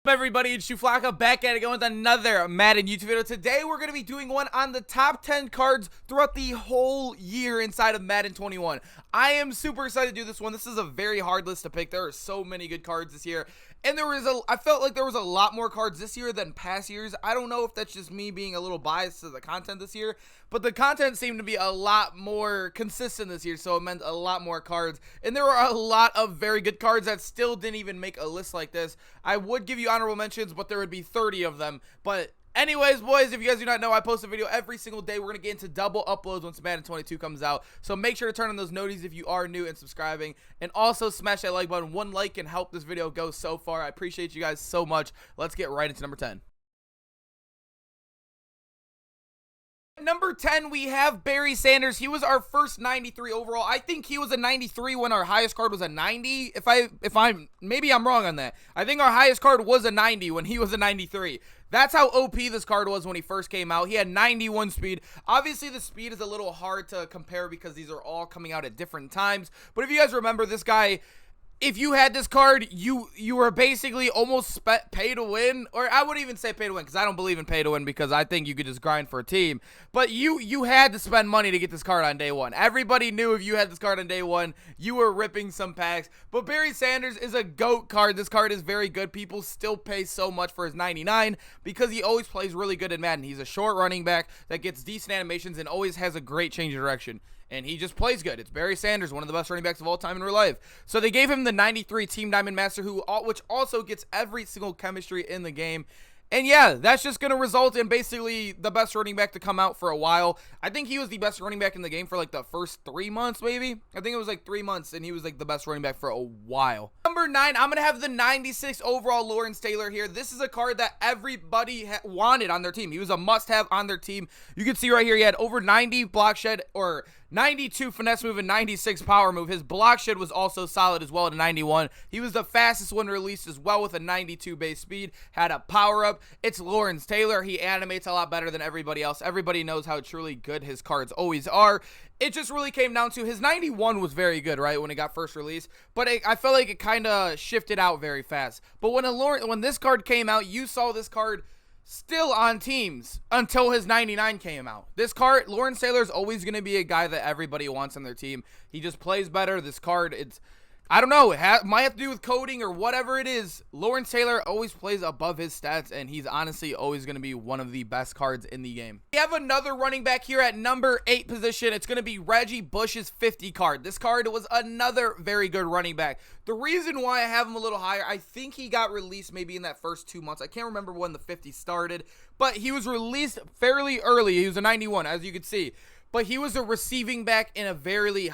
Everybody, it's Shuflaka back at it again with another Madden YouTube video. Today we're going to be doing one on the top 10 cards throughout the whole year inside of Madden 21. I am super excited to do this one. This is a very hard list to pick. There are so many good cards this year. And I felt like there was a lot more cards this year than past years. I don't know if that's just me being a little biased to the content this year, but the content seemed to be a lot more consistent this year, so it meant a lot more cards. And there were a lot of very good cards that still didn't even make a list like this. I would give you honorable mentions, but there would be 30 of them. But anyways, boys, if you guys do not know, I post a video every single day. We're going to get into double uploads once Madden 22 comes out. So make sure to turn on those noties if you are new and subscribing. And also smash that like button. One like can help this video go so far. I appreciate you guys so much. Let's get right into number 10. Number 10, we have Barry Sanders. He was our first 93 overall. I think he was a 93 when our highest card was a 90. Maybe I'm wrong on that. I think our highest card was a 90 when he was a 93. That's how OP this card was when he first came out. He had 91 speed. Obviously, the speed is a little hard to compare because these are all coming out at different times. But if you guys remember, this guy, if you had this card, you were basically almost pay to win. Or I wouldn't even say pay to win because I don't believe in pay to win because I think you could just grind for a team. But you had to spend money to get this card on day one. Everybody knew if you had this card on day one, you were ripping some packs. But Barry Sanders is a GOAT card. This card is very good. People still pay so much for his 99 because he always plays really good in Madden. He's a short running back that gets decent animations and always has a great change of direction. And he just plays good. It's Barry Sanders, one of the best running backs of all time in real life. So they gave him the 93 Team Diamond Master, which also gets every single chemistry in the game. And yeah, that's just going to result in basically the best running back to come out for a while. I think he was the best running back in the game for like the first 3 months, maybe. I think it was like 3 months, and he was like the best running back for a while. Number 9, I'm going to have the 96 overall Lawrence Taylor here. This is a card that everybody wanted on their team. He was a must-have on their team. You can see right here, he had over 90 block shed, or 92 finesse move and 96 power move. His block shed was also solid as well at a 91. He was the fastest when released as well with a 92 base speed. Had a power up. It's Lawrence Taylor. He animates a lot better than everybody else. Everybody knows how truly good his cards always are. It just really came down to his 91 was very good, right, when it got first released. But I felt like it kind of shifted out very fast. But when this card came out, you saw this card still on teams until his 99 came out. This card, Lawrence Taylor, is always going to be a guy that everybody wants on their team. He just plays better. This card, I don't know, it might have to do with coding or whatever it is. Lawrence Taylor always plays above his stats, and he's honestly always going to be one of the best cards in the game. We have another running back here at number 8 position. It's going to be Reggie Bush's 50 card. This card was another very good running back. The reason why I have him a little higher, I think he got released maybe in that first 2 months. I can't remember when the 50 started, but he was released fairly early. He was a 91, as you can see. But he was a receiving back in a very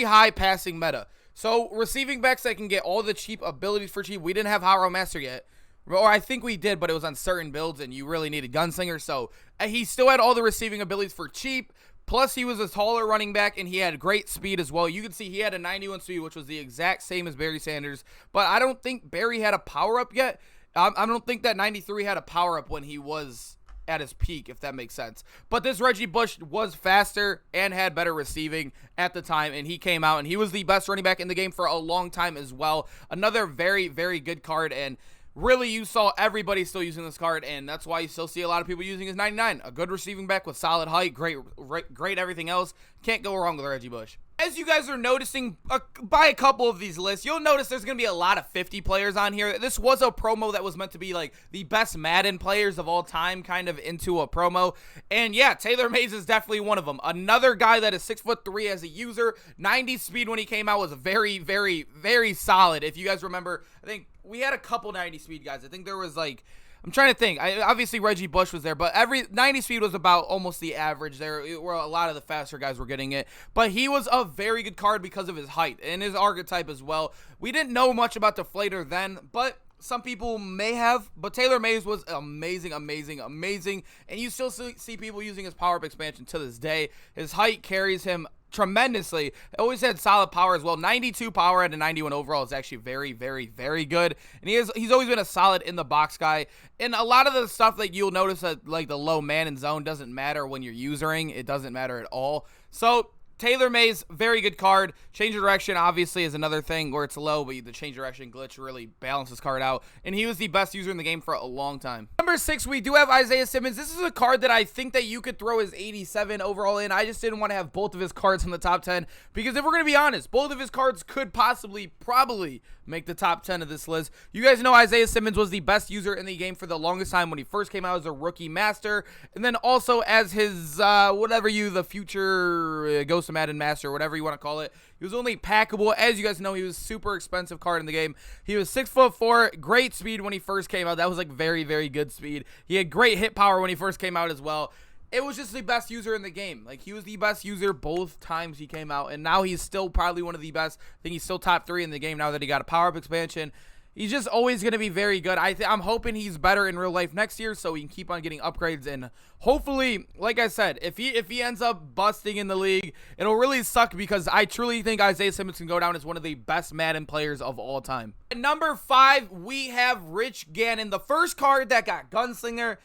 high passing meta. So, receiving backs that can get all the cheap abilities for cheap. We didn't have Hero Master yet. Or I think we did, but it was on certain builds, and you really needed Gunslinger. So, he still had all the receiving abilities for cheap. Plus, he was a taller running back, and he had great speed as well. You can see he had a 91 speed, which was the exact same as Barry Sanders. But I don't think Barry had a power-up yet. I don't think that 93 had a power-up when he was at his peak, if that makes sense. But this Reggie Bush was faster and had better receiving at the time, and he came out, and he was the best running back in the game for a long time as well. Another very, very good card, and really you saw everybody still using this card, and that's why you still see a lot of people using his 99. A good receiving back with solid height, great everything else. Can't go wrong with Reggie Bush. As you guys are noticing by a couple of these lists, you'll notice there's going to be a lot of 50 players on here. This was a promo that was meant to be like the best Madden players of all time kind of into a promo. And yeah, Taylor Mays is definitely one of them. Another guy that is 6'3" as a user. 90 speed when he came out was very, very, very solid. If you guys remember, I think we had a couple 90 speed guys. I think there was like, I'm trying to think. Obviously, Reggie Bush was there, but every 90 speed was about almost the average there, where a lot of the faster guys were getting it. But he was a very good card because of his height and his archetype as well. We didn't know much about Deflator then, but some people may have. But Taylor Mays was amazing, amazing, amazing. And you still see people using his power-up expansion to this day. His height carries him tremendously. Always had solid power as well. 92 power at a 91 overall is actually very, very, very good. And he's always been a solid in the box guy. And a lot of the stuff that you'll notice that like the low man and zone doesn't matter when you're usering. It doesn't matter at all. So Taylor May's very good card. Change of direction obviously is another thing where it's low, but the change of direction glitch really balances this card out. And he was the best user in the game for a long time. Number 6, we do have Isaiah Simmons. This is a card that I think that you could throw his 87 overall in. I just didn't want to have both of his cards in the top 10 because if we're going to be honest, both of his cards could probably make the top 10 of this list. You guys know Isaiah Simmons was the best user in the game for the longest time when he first came out as a rookie master, and then also as his the future Ghost of Madden master, whatever you want to call it. He was only packable. As you guys know, he was super expensive card in the game. He was 6'4", great speed when he first came out. That was like very, very good speed. He had great hit power when he first came out as well. It was just the best user in the game. Like, he was the best user both times he came out, and now he's still probably one of the best. I think he's still top 3 in the game now that he got a power-up expansion. He's just always going to be very good. I'm hoping he's better in real life next year so he can keep on getting upgrades. And hopefully, like I said, if he ends up busting in the league, it'll really suck because I truly think Isaiah Simmons can go down as one of the best Madden players of all time. At number 5, we have Rich Gannon, the first card that got Gunslinger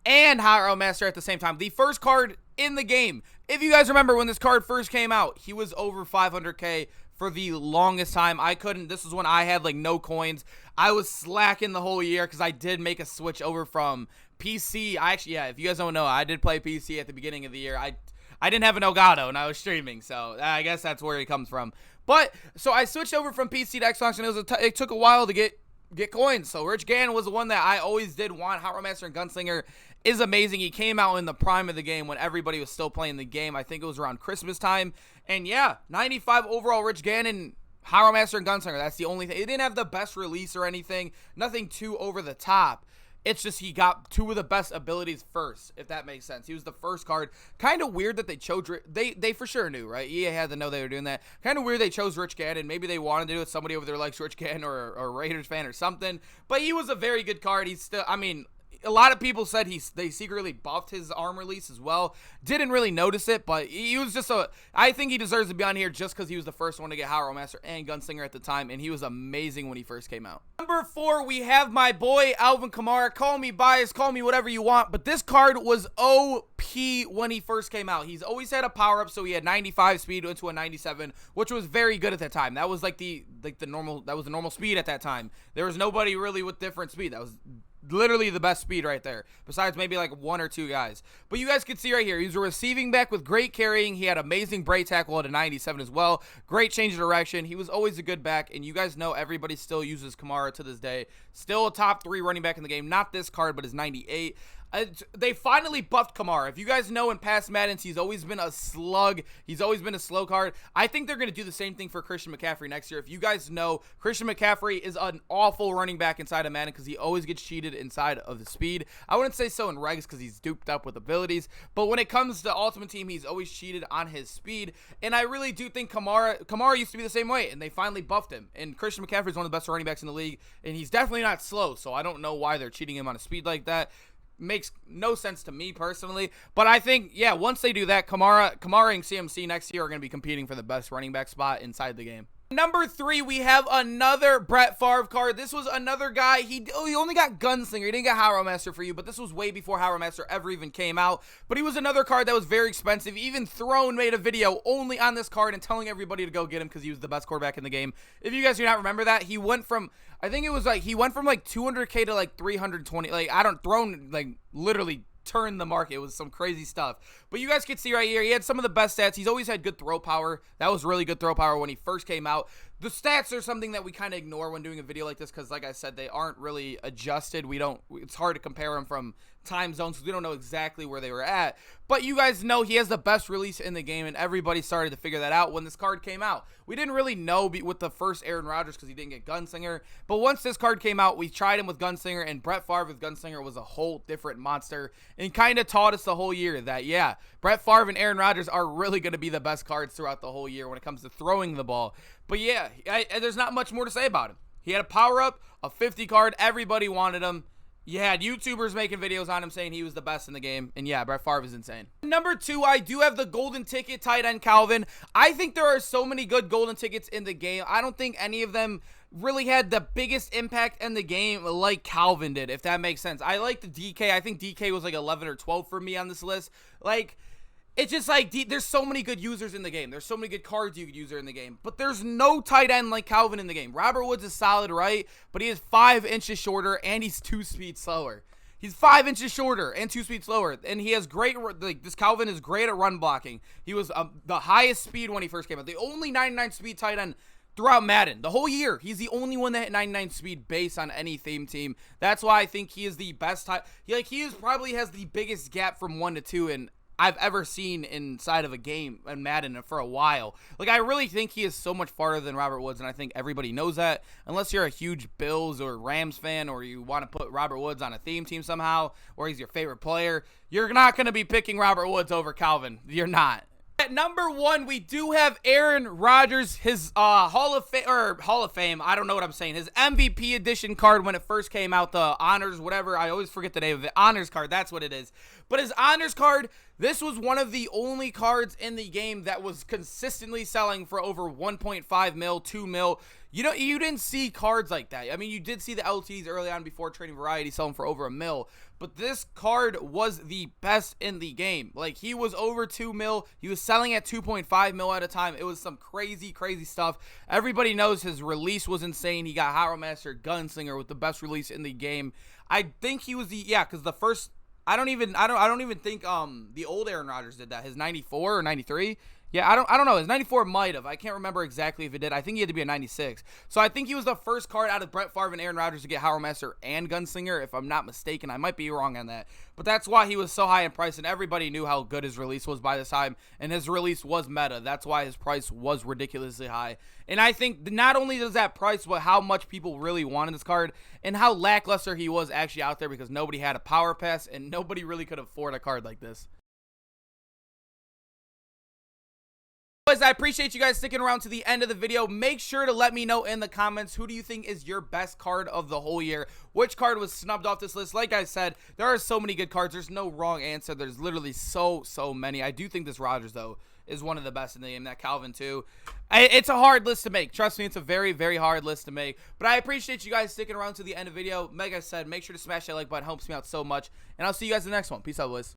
and Hero Master at the same time. The first card in the game. If you guys remember when this card first came out, he was over 500k for the longest time. This is when I had like no coins. I was slacking the whole year because I did make a switch over from PC. If you guys don't know, I did play PC at the beginning of the year. I didn't have an Elgato and I was streaming, so I guess that's where it comes from. But so I switched over from PC to Xbox, and it took a while to get coins. So Rich Gannon was the one that I always did want. Hero Master and Gunslinger is amazing. He came out in the prime of the game when everybody was still playing the game. I think it was around Christmas time. And yeah, 95 overall Rich Gannon, Hero Master and Gunslinger. That's the only thing. It didn't have the best release or anything. Nothing too over the top. It's just he got 2 of the best abilities first, if that makes sense. He was the first card. Kind of weird that they chose... They for sure knew, right? EA had to know they were doing that. Kind of weird they chose Rich Gannon. Maybe they wanted to do it. Somebody over there likes Rich Gannon or a Raiders fan or something. But he was a very good card. He's still... a lot of people said they secretly buffed his arm release as well. Didn't really notice it, but he was just I think he deserves to be on here just because he was the first one to get Hero Master and Gunslinger at the time, and he was amazing when he first came out. Number 4, we have my boy Alvin Kamara. Call me biased, call me whatever you want, but this card was OP when he first came out. He's always had a power-up, so he had 95 speed into a 97, which was very good at that time. That was the normal speed at that time. There was nobody really with different speed. That was literally the best speed right there, besides maybe like 1 or 2 guys. But you guys can see right here, he's a receiving back with great carrying. He had amazing break tackle at a 97 as well. Great change of direction. He was always a good back, and you guys know everybody still uses Kamara to this day. Still a top 3 running back in the game. Not this card, but his 98. They finally buffed Kamara. If you guys know in past Maddens, he's always been a slug. He's always been a slow card. I think they're going to do the same thing for Christian McCaffrey next year. If you guys know, Christian McCaffrey is an awful running back inside of Madden because he always gets cheated inside of the speed. I wouldn't say so in regs because he's duped up with abilities, but when it comes to Ultimate Team, he's always cheated on his speed, and I really do think Kamara used to be the same way, and they finally buffed him, and Christian McCaffrey is one of the best running backs in the league, and he's definitely not slow, so I don't know why they're cheating him on a speed like that. Makes no sense to me personally, but I think, yeah, once they do that, Kamara and CMC next year are going to be competing for the best running back spot inside the game. Number 3, we have another Brett Favre card. This was another guy. He only got Gunslinger. He didn't get Hero Master for you, but this was way before Hero Master ever even came out. But he was another card that was very expensive. Even Throne made a video only on this card and telling everybody to go get him because he was the best quarterback in the game. If you guys do not remember that, he went from, I think it was like, he went from like 200k to like 320. Like, Throne, like, literally turned the market. It was some crazy stuff. But you guys can see right here, he had some of the best stats. He's always had good throw power. That was really good throw power when he first came out. The stats are something that we kind of ignore when doing a video like this because, like I said, they aren't really adjusted. It's hard to compare them from time zones because we don't know exactly where they were at. But you guys know he has the best release in the game, and everybody started to figure that out when this card came out. We didn't really know with the first Aaron Rodgers because he didn't get Gunslinger. But once this card came out, we tried him with Gunslinger, and Brett Favre with Gunslinger was a whole different monster and kind of taught us the whole year that, yeah, Brett Favre and Aaron Rodgers are really going to be the best cards throughout the whole year when it comes to throwing the ball. But yeah, there's not much more to say about him. He had a power-up, a 50 card. Everybody wanted him. You had YouTubers making videos on him saying he was the best in the game. And yeah, Brett Favre is insane. Number 2, I do have the golden ticket tight end Calvin. I think there are so many good golden tickets in the game. I don't think any of them really had the biggest impact in the game like Calvin did, if that makes sense. I like the DK. I think DK was like 11 or 12 for me on this list. Like, It's just like, there's so many good users in the game. There's so many good cards you could use in the game. But there's no tight end like Calvin in the game. Robert Woods is solid, right? But he is 5 inches shorter, and he's 2 speeds slower. He's 5 inches shorter and 2 speeds slower. And he has great, like, this Calvin is great at run blocking. He was the highest speed when he first came out. The only 99 speed tight end throughout Madden. The whole year, he's the only one that hit 99 speed base on any theme team. That's why I think he is the best tight. Probably has the biggest gap from 1 to 2 in I've ever seen inside of a game in Madden for a while. Like, I really think he is so much farther than Robert Woods, and I think everybody knows that. Unless you're a huge Bills or Rams fan, or you want to put Robert Woods on a theme team somehow, or he's your favorite player, you're not going to be picking Robert Woods over Calvin. You're not. At number 1, we do have Aaron Rodgers, his Hall of Fame, I don't know what I'm saying, his MVP edition card when it first came out, the honors, whatever, I always forget the name of it, honors card, that's what it is. But his honors card, this was one of the only cards in the game that was consistently selling for over 1.5 mil, 2 mil. You know, you didn't see cards like that. I mean, you did see the LTs early on before Trading Variety selling for over 1 mil, but this card was the best in the game. Like, he was over 2 mil. He was selling at 2.5 mil at a time. It was some crazy, crazy stuff. Everybody knows his release was insane. He got Hot Rod Master Gunslinger with the best release in the game. I think he was because the first, I don't even think the old Aaron Rodgers did that. His 94 or 93. Yeah, I don't know. His 94 might have. I can't remember exactly if it did. I think he had to be a 96. So I think he was the first card out of Brett Favre and Aaron Rodgers to get Howard Master and Gunslinger, if I'm not mistaken. I might be wrong on that. But that's why he was so high in price, and everybody knew how good his release was by this time. And his release was meta. That's why his price was ridiculously high. And I think not only does that price, but how much people really wanted this card, and how lackluster he was actually out there, because nobody had a power pass, and nobody really could afford a card like this. I appreciate you guys sticking around to the end of the video. Make sure to let me know in the comments, who do you think is your best card of the whole year? Which card was snubbed off this list? Like I said, there are so many good cards. There's no wrong answer. There's literally so many. I do think this Rodgers, though, is one of the best in the game. That Calvin, too. It's a hard list to make. Trust me, it's a very, very hard list to make. But I appreciate you guys sticking around to the end of the video. Like I said, make sure to smash that like button. It helps me out so much. And I'll see you guys in the next one. Peace out, boys.